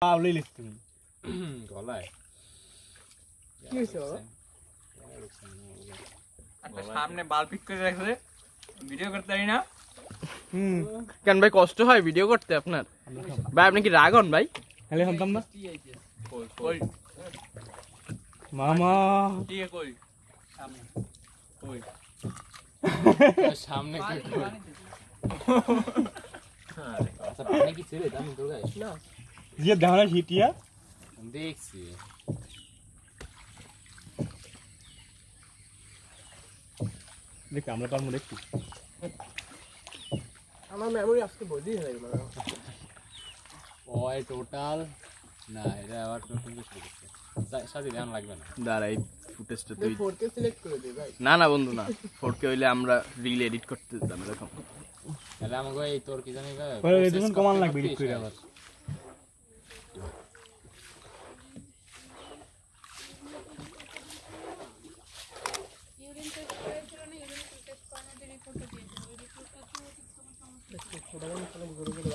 পাবলি লিখ তুমি গলায় কি হইছে বাবা আচ্ছা সামনে বাল পিক করে রাখছে ভিডিও করতে পারি না কেন ভাই কষ্ট হয় ভিডিও করতে আপনার ভাই আপনি কি রাগ হন ভাই খালি হতাম না কই কই মামা ঠিক আছে কই সামনে কই সামনে কি আচ্ছা পানি কি ছেড়ে দাম তোর গায়ে না যে দাঁড়া হিটিয়া দেখছি দেখ আমরা তার মধ্যে দেখছি আমার মেমোরি আজকে বডি হয়ে গেল ওই টোটাল না এটা আবার নতুন কিছু করছে সাথে ধ্যান লাগবে না দাঁড়া এই ফুটেজটা তুই 4K সিলেক্ট করে দে ভাই না না বন্ধু না 4K হইলে আমরা রিল এডিট করতে দিতাম এরকম তাহলে আমাকে এই তোর কি জানি পরে দেখুন কমান লাগবে এডিট করে আবার ইউরিন টেস্ট করেছিল না ইউরিন টেস্ট করানোর জন্য ফটো দিয়েছিল ওই রিপোর্টটা তো সমস্যা ছোট গান চলে ঘুরে ঘুরে